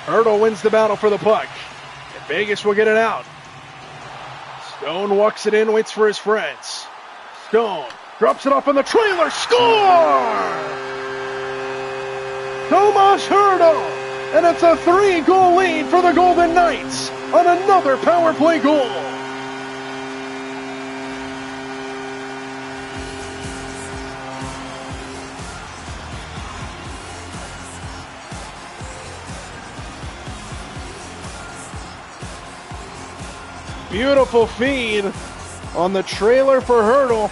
Hertl wins the battle for the puck. And Vegas will get it out. Stone walks it in, waits for his friends. Stone drops it off on the trailer. Score! Tomas Hertl. And it's a 3-goal lead for the Golden Knights on another power play goal. Beautiful feed on the trailer for Hertl.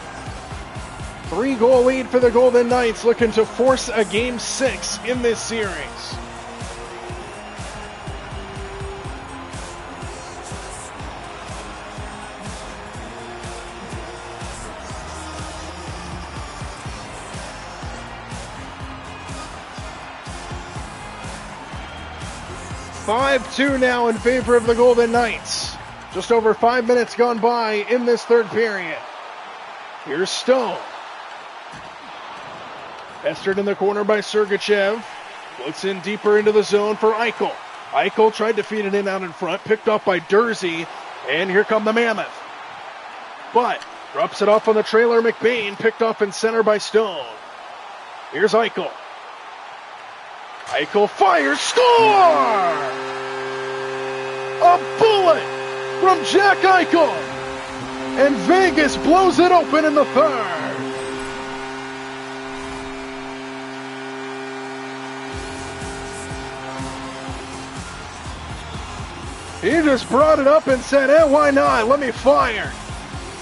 3-goal lead for the Golden Knights, looking to force a Game 6 in this series. (5-2) now in favor of the Golden Knights. Just over 5 minutes gone by in this third period. Here's Stone. Pestered in the corner by Sergachev. Looks in deeper into the zone for Eichel. Eichel tried to feed it in out in front. Picked off by Dursey. And here come the Mammoth. But drops it off on the trailer. McBain picked off in center by Stone. Here's Eichel. Eichel fires. Score! A bullet from Jack Eichel. And Vegas blows it open in the third. He just brought it up and said, why not? Let me fire.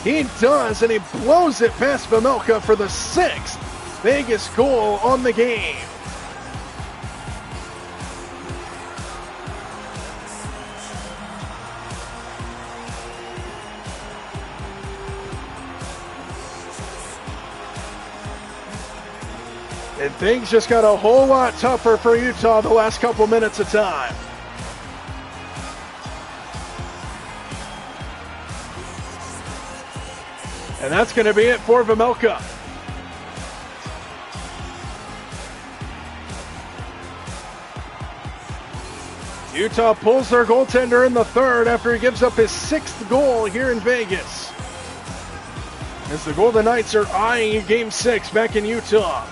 He does, and he blows it past Vejmelka for the 6th Vegas goal on the game. And things just got a whole lot tougher for Utah the last couple minutes of time. And that's going to be it for Vejmelka. Utah pulls their goaltender in the third after he gives up his 6th goal here in Vegas. As the Golden Knights are eyeing Game 6 back in Utah.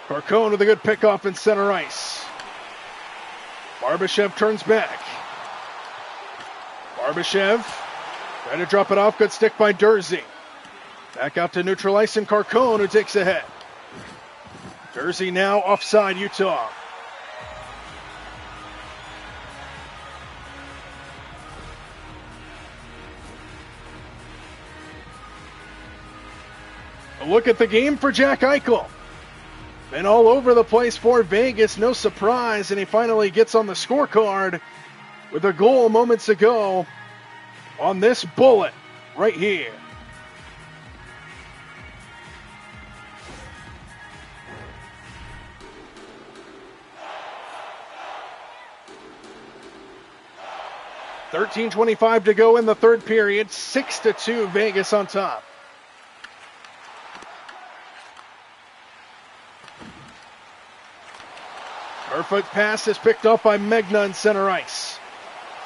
Carcone with a good pickoff in center ice. Barbashev turns back. Barbashev trying to drop it off. Good stick by Dursey. Back out to neutral ice and Carcone, who takes a hit. Dursey now offside Utah. A look at the game for Jack Eichel. Been all over the place for Vegas, no surprise, and he finally gets on the scorecard with a goal moments ago on this bullet right here. .13:25 to go in the third period. 6-2 Vegas on top. Kerfoot pass is picked up by Megna in center ice.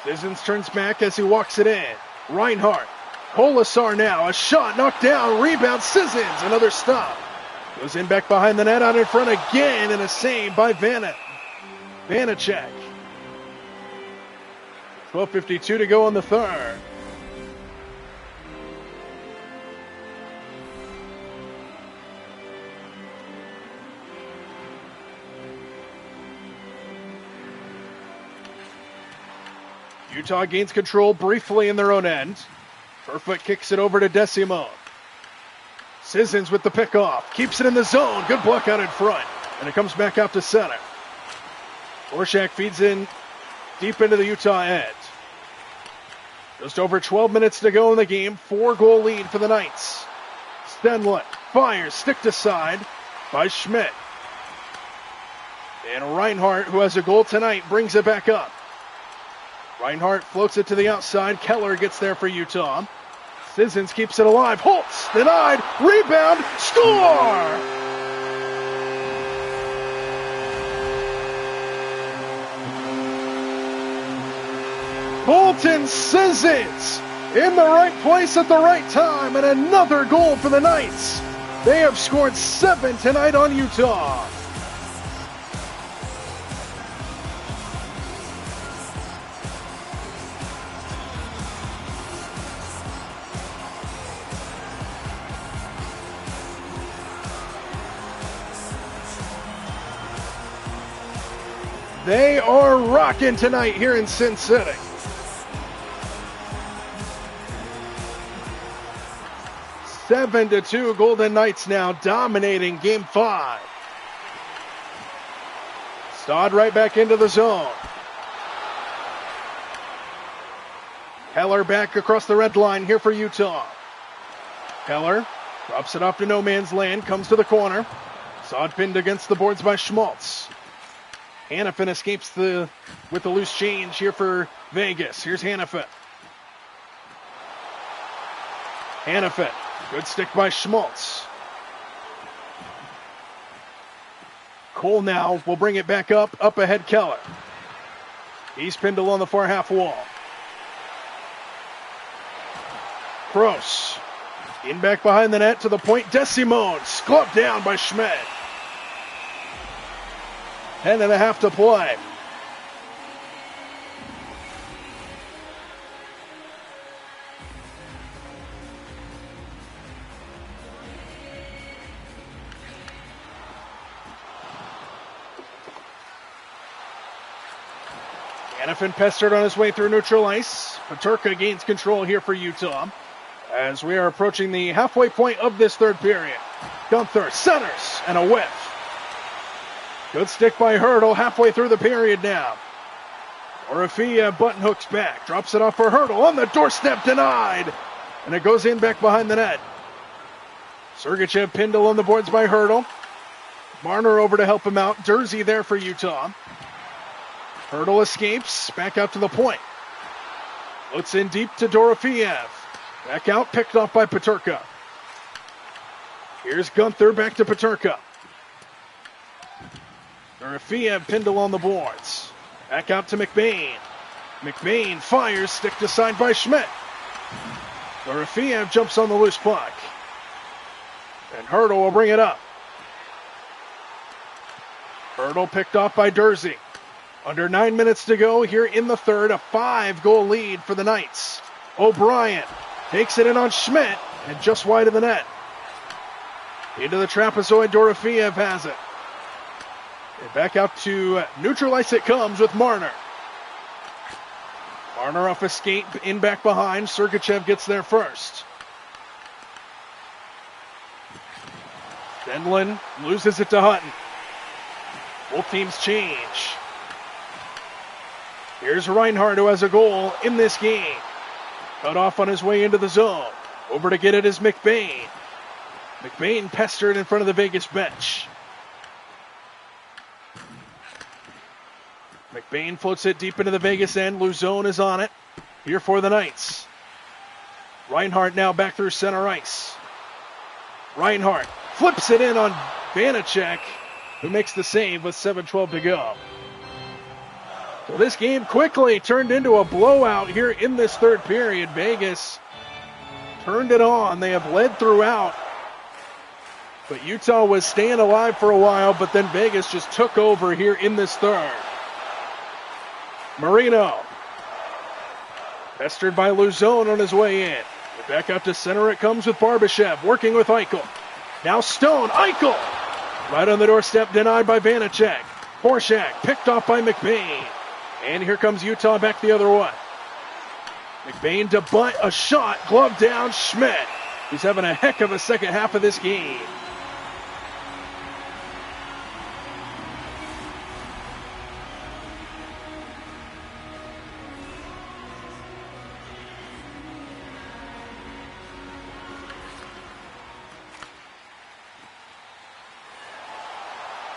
Sissons turns back as he walks it in. Reinhardt. Polisar now, a shot knocked down, rebound, Sissons, another stop. Goes in back behind the net, out in front again, and a save by Vanacek. 12:52 to go in the third. Utah gains control briefly in their own end. Kerfoot kicks it over to Decimo. Sissons with the pickoff. Keeps it in the zone. Good block out in front. And it comes back out to center. Orshak feeds in deep into the Utah end. Just over 12 minutes to go in the game. 4-goal lead for the Knights. Stenlund fires. Stick to side by Schmidt. And Reinhardt, who has a goal tonight, brings it back up. Reinhardt floats it to the outside. Keller gets there for Utah. Sissons keeps it alive. Holtz denied. Rebound. Score! Colton Sissons in the right place at the right time, and another goal for the Knights. They have scored 7 tonight on Utah. They are rocking tonight here in Sin City. Seven to 2, Golden Knights now dominating Game 5. Stodd right back into the zone. Keller back across the red line here for Utah. Keller drops it off to no man's land, comes to the corner. Stodd pinned against the boards by Schmaltz. Hannafin escapes with the loose change here for Vegas. Here's Hannafin. Hannafin, good stick by Schmaltz. Cole now will bring it back up ahead Keller. He's pinned along the far half wall. Kroos, in back behind the net to the point. Desimone, clubbed down by Schmidt. 10.5 to play. Hannafin pestered on his way through neutral ice. Peterka gains control here for Utah as we are approaching the halfway point of this third period. Gunther centers and a whiff. Good stick by Hurdle halfway through the period now. Orafia button hooks back. Drops it off for Hurdle on the doorstep, denied. And it goes in back behind the net. Sergachev pinned along the boards by Hurdle. Marner over to help him out. Dursey there for Utah. Hurdle escapes. Back out to the point. Looks in deep to Dorofiev. Back out, picked off by Peterka. Here's Gunther back to Peterka. Dorofiev pinned along the boards. Back out to McBain. McBain fires, stick to side by Schmidt. Dorofiev jumps on the loose puck. And Hurdle will bring it up. Hurdle picked off by Dursey. Under 9 minutes to go here in the third. A 5-goal lead for the Knights. O'Brien takes it in on Schmidt and just wide of the net. Into the trapezoid, Dorofiev has it. And back out to neutral ice it comes with Marner. Marner off a skate, in back behind. Sergachev gets there first. Stenlund loses it to Hutton. Both teams change. Here's Reinhardt, who has a goal in this game. Cut off on his way into the zone. Over to get it is McBain. McBain pestered in front of the Vegas bench. McBain floats it deep into the Vegas end. Luzone is on it. Here for the Knights. Reinhardt now back through center ice. Reinhardt flips it in on Vanacek, who makes the save with 7:12 to go. So this game quickly turned into a blowout here in this third period. Vegas turned it on. They have led throughout. But Utah was staying alive for a while, but then Vegas just took over here in this third. Marino. Pestered by Luzone on his way in. Back out to center it comes with Barbashev, working with Eichel. Now Stone, Eichel! Right on the doorstep, denied by Vanacek. Korshak picked off by McBain. And here comes Utah back the other way. McBain to butt, a shot, glove down, Schmidt. He's having a heck of a second half of this game.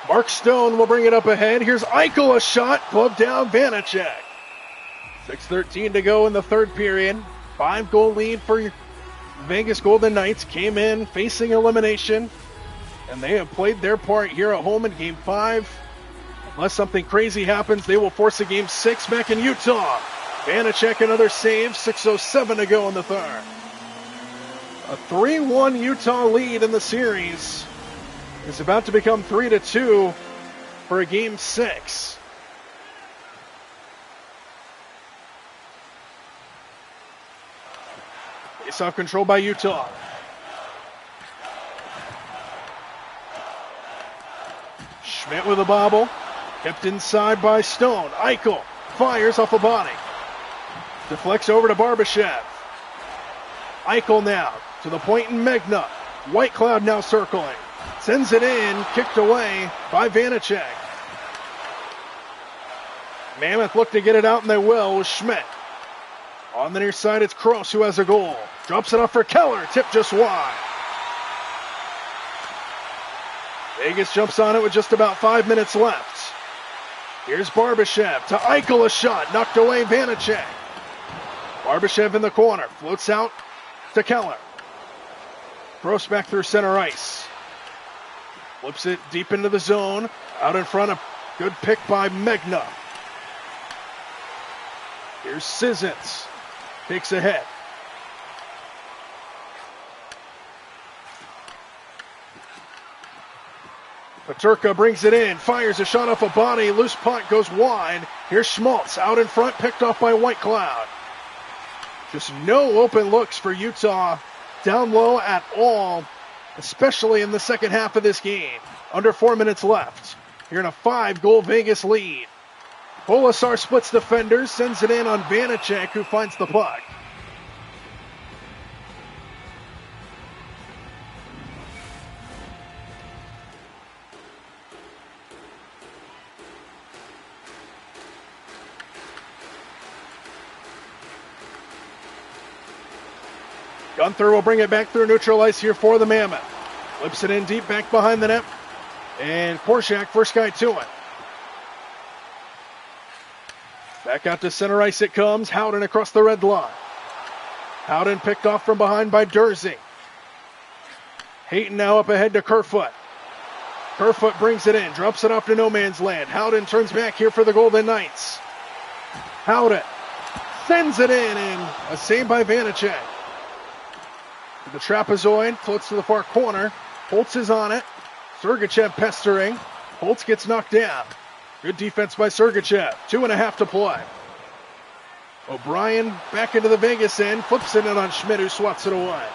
Mark Stone will bring it up ahead. Here's Eichel, a shot. Glove down, Vanacek. 6:13 to go in the third period. 5-goal lead for Vegas Golden Knights. Came in facing elimination. And they have played their part here at home in Game 5. Unless something crazy happens, they will force a Game 6 back in Utah. Vanacek another save. 6:07 to go in the third. A 3-1 Utah lead in the series. It's about to become 3-2 for a Game 6. Face-off control by Utah. Schmidt with a bobble. Kept inside by Stone. Eichel fires off a body. Deflects over to Barbashev. Eichel now to the point in Megna. White Cloud now circling. Sends it in, kicked away by Vanacek. Mammoth looked to get it out, and they will with Schmidt. On the near side, it's Kroos who has a goal. Drops it off for Keller, tip just wide. Vegas jumps on it with just about 5 minutes left. Here's Barbashev to Eichel, a shot, knocked away Vanacek. Barbashev in the corner, floats out to Keller. Kroos back through center ice. Flips it deep into the zone. Out in front, a good pick by Megna. Here's Sissons. Takes ahead. Paterka brings it in. Fires a shot off a body. Loose puck goes wide. Here's Schmaltz out in front. Picked off by White Cloud. Just no open looks for Utah down low at all, especially in the second half of this game. Under 4 minutes left. You're in a 5-goal Vegas lead. Polisar splits defenders, sends it in on Vanacek, who finds the puck. Gunther will bring it back through neutral ice here for the Mammoth. Flips it in deep back behind the net. And Korshak, first guy to it. Back out to center ice it comes. Howden across the red line. Howden picked off from behind by Dursey. Hayton now up ahead to Kerfoot. Kerfoot brings it in. Drops it off to no man's land. Howden turns back here for the Golden Knights. Howden sends it in, and a save by Vanacek. The trapezoid floats to the far corner. Holtz is on it. Sergachev pestering. Holtz gets knocked down. Good defense by Sergachev. 2.5 to play. O'Brien back into the Vegas end. Flips it in on Schmidt, who swats it away.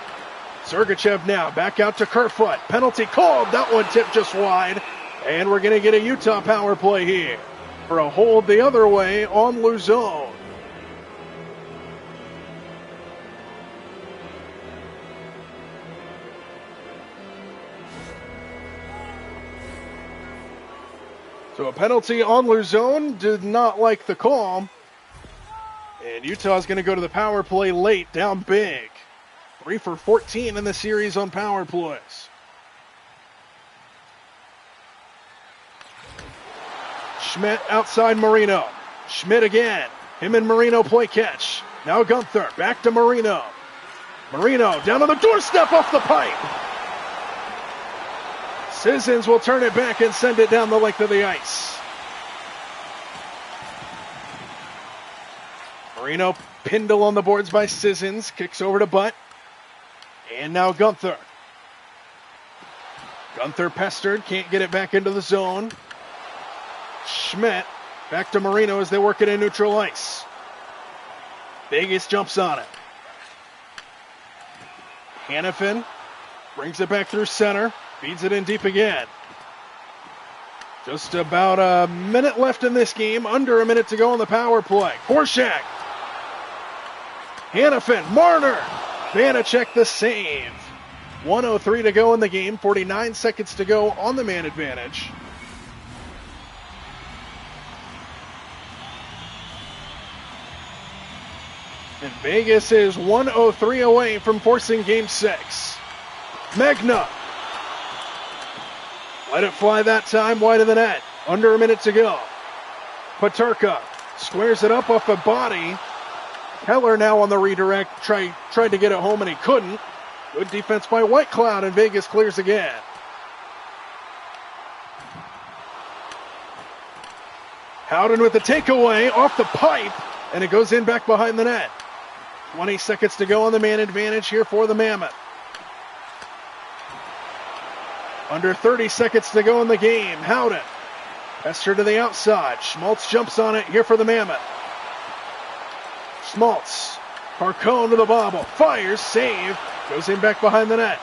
Sergachev now back out to Kerfoot. Penalty called. That one tipped just wide. And we're going to get a Utah power play here for a hold the other way on Luzone. So a penalty on Luzone, did not like the call. And Utah's going to go to the power play late, down big. 3 for 14 in the series on power plays. Schmidt outside Marino. Schmidt again. Him and Marino play catch. Now Gunther, back to Marino. Marino down on the doorstep off the pipe. Sissons will turn it back and send it down the length of the ice. Marino, Pindle on the boards by Sissons. Kicks over to Butt. And now Gunther. Gunther pestered, can't get it back into the zone. Schmidt back to Marino as they work it in neutral ice. Vegas jumps on it. Hannafin brings it back through center, feeds it in deep again. Just about a minute left in this game, under a minute to go on the power play. Korshak. Hannafin, Marner. Vanacek the save. 1:03 to go in the game, 49 seconds to go on the man advantage. And Vegas is 1:03 away from forcing game 6. Magna. Let it fly that time, wide of the net. Under a minute to go. Paterka squares it up off the body. Keller now on the redirect. Tried to get it home and he couldn't. Good defense by White Cloud, and Vegas clears again. Howden with the takeaway off the pipe, and it goes in back behind the net. 20 seconds to go on the man advantage here for the Mammoth. Under 30 seconds to go in the game. Howden. Pester to the outside. Schmaltz jumps on it here for the Mammoth. Schmaltz. Carcone to the bobble. Fires. Save. Goes in back behind the net.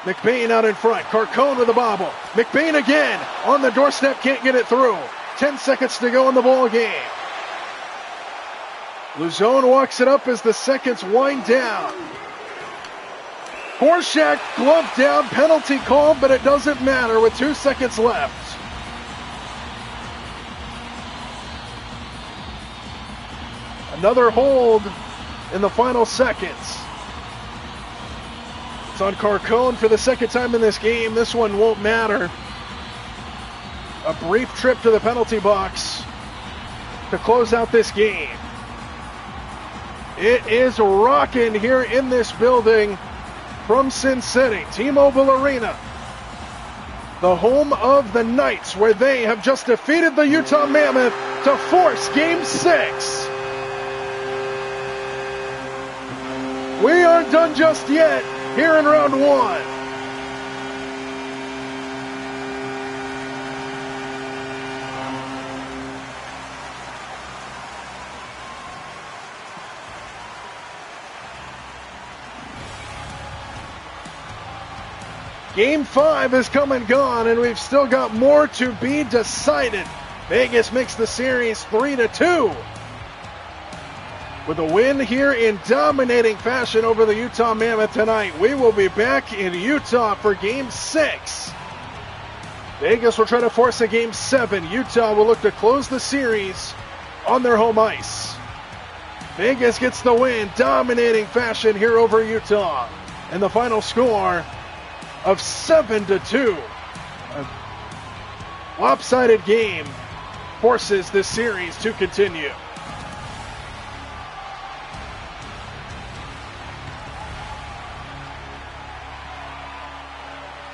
McBain out in front. Carcone with the bobble. McBain again. On the doorstep. Can't get it through. 10 seconds to go in the ball game. Luzone walks it up as the seconds wind down. Korshak glove down, penalty called, but it doesn't matter with 2 seconds left. Another hold in the final seconds. It's on Carcone for the second time in this game. This one won't matter. A brief trip to the penalty box to close out this game. It is rocking here in this building from Sin City, T-Mobile Arena, the home of the Knights, where they have just defeated the Utah Mammoth to force Game 6. We aren't done just yet here in round 1. Game 5 has come and gone, and we've still got more to be decided. Vegas makes the series 3-2. With a win here in dominating fashion over the Utah Mammoth tonight. We will be back in Utah for Game 6. Vegas will try to force a Game 7. Utah will look to close the series on their home ice. Vegas gets the win, dominating fashion here over Utah. And the final score of 7-2. A lopsided game forces this series to continue.